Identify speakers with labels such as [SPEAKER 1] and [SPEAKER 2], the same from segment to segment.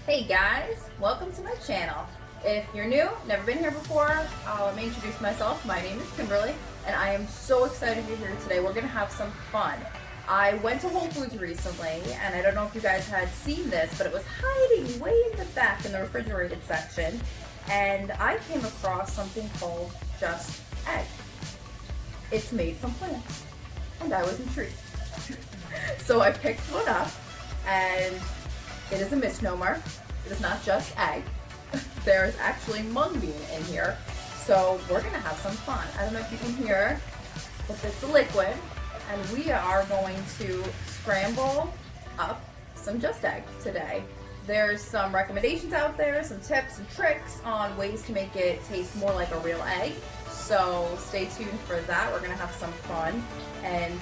[SPEAKER 1] Hey guys, welcome to my channel. If you're new, never been here before, let me introduce myself. My name is Kimberly, and I am so excited you're here today. We're gonna have some fun. I went to Whole Foods recently, and I don't know if you guys had seen this, but it was hiding way in the back in the refrigerated section, and I came across something called Just Egg. It's made from plants, and I was intrigued. So I picked one up, and it is a misnomer. It is not just egg. There's actually mung bean in here. So we're gonna have some fun. I don't know if you can hear, but it's a liquid. And we are going to scramble up some Just Egg today. There's some recommendations out there, some tips and tricks on ways to make it taste more like a real egg. So stay tuned for that. We're gonna have some fun and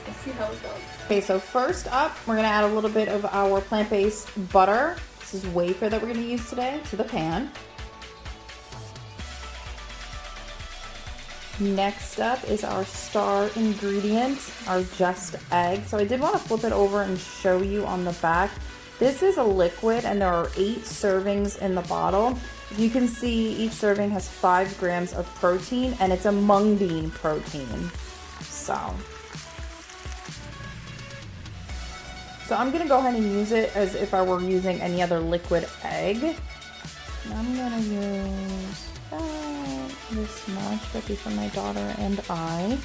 [SPEAKER 1] we'll see how it goes. Okay, so first up, we're gonna add a little bit of our plant-based butter. This is wafer that we're gonna use today to the pan. Next up is our star ingredient, our Just Egg. So I did want to flip it over and show you on the back. This is a liquid and there are 8 servings in the bottle. You can see each serving has 5 grams of protein and it's a mung bean protein. So I'm gonna go ahead and use it as if I were using any other liquid egg. And I'm gonna use this much. That'll be for my daughter and I.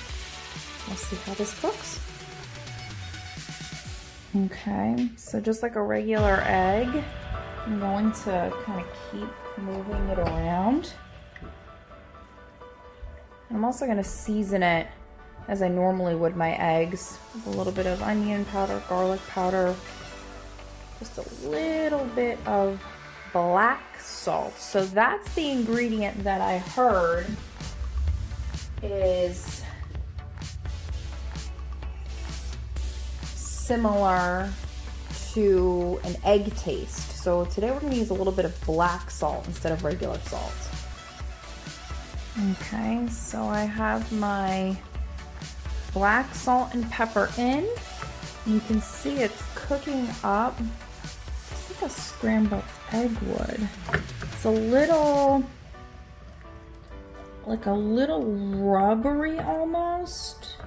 [SPEAKER 1] We'll see how this cooks. Okay, so just like a regular egg, I'm going to kind of keep moving it around. I'm also gonna season it as I normally would my eggs, with a little bit of onion powder, garlic powder, just a little bit of black salt. So that's the ingredient that I heard is similar to an egg taste. So today we're gonna use a little bit of black salt instead of regular salt. Okay, so I have my black salt and pepper in. You can see it's cooking up. It's like a scrambled egg would. It's a little, like a little rubbery almost.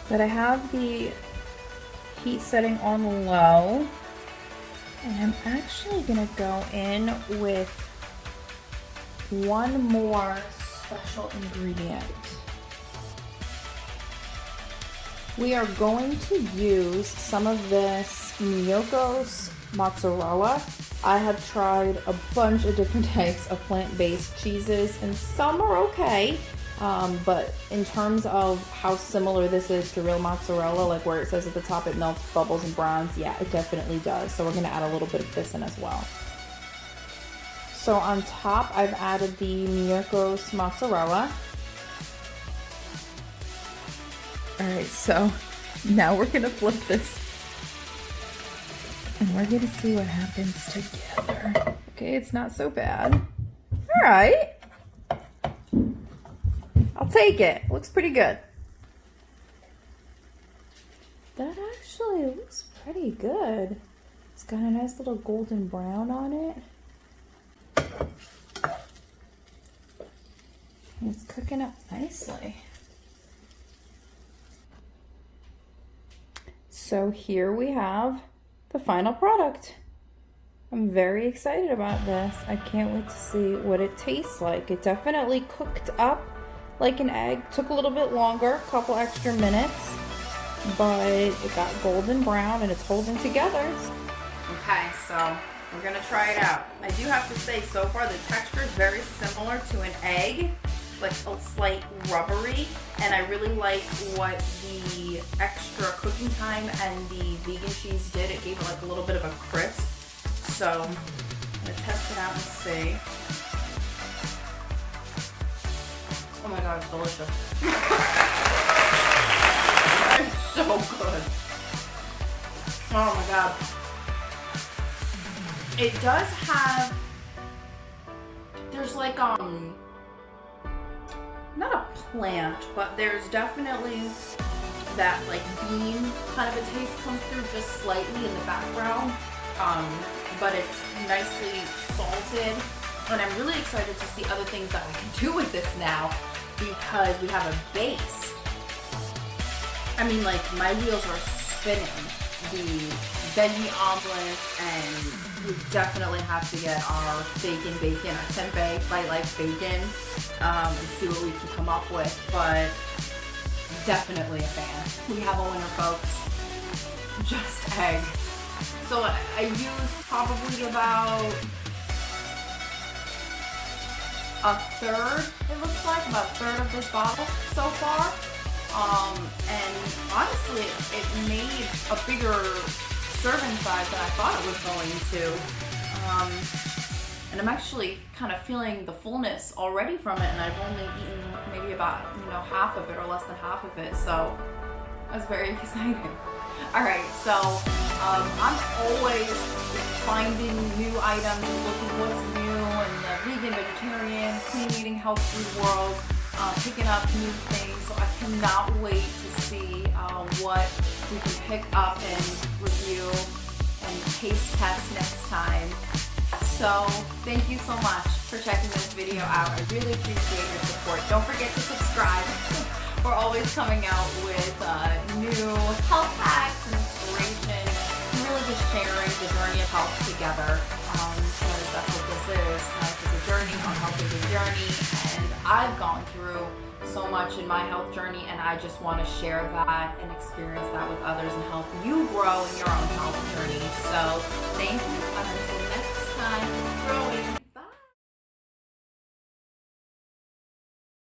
[SPEAKER 1] But I have the heat setting on low. And I'm actually gonna go in with one more special ingredient. We are going to use some of this Miyoko's mozzarella. I have tried a bunch of different types of plant-based cheeses and some are okay, but in terms of how similar this is to real mozzarella, like where it says at the top it melts, bubbles, and browns, yeah, it definitely does. So we're gonna add a little bit of this in as well. So on top, I've added the Miyoko's mozzarella. All right, so now we're gonna flip this and we're gonna see what happens together. Okay, it's not so bad. All right, I'll take it. Looks pretty good. That actually looks pretty good. It's got a nice little golden brown on it. It's cooking up nicely. So here we have the final product. I'm very excited about this. I can't wait to see what it tastes like. It definitely cooked up like an egg. Took a little bit longer, a couple extra minutes, but it got golden brown and it's holding together. Okay, so we're gonna try it out. I do have to say, so far the texture is very similar to an egg, like a slight rubbery, and I really like what the extra cooking time and the vegan cheese did. It gave it like a little bit of a crisp. So I'm gonna test it out and see. Oh my god, it's delicious. It's so good. Oh my god. It does have, there's like not a plant, but there's definitely that like bean kind of a taste comes through just slightly in the background, but it's nicely salted. And I'm really excited to see other things that we can do with this now because we have a base. I mean, like, my wheels are spinning. The veggie omelets, and we definitely have to get our bacon, our tempeh, light life bacon, and see what we can come up with, but definitely a fan. We have a winner, folks. Just egg. So I used probably about a third, it looks like, about a third of this bottle so far. And honestly, it made a bigger serving size than I thought it was going to. And I'm actually kind of feeling the fullness already from it, and I've only eaten maybe about, half of it or less than half of it, so that's very exciting. All right, so I'm always finding new items, looking what's new in the vegan, vegetarian, clean eating, health food world, picking up new things. So I cannot wait to see what we can pick up and review and taste test next time. So thank you so much for checking this video out. I really appreciate your support. Don't forget to subscribe. We're always coming out with new health hacks and inspiration, and really just sharing the journey of health together, because that's what this is. Life is a journey, our health is a journey, and I've gone through so much in my health journey, and I just want to share that and experience that with others and help you grow in your own health journey. So thank you, and until next time.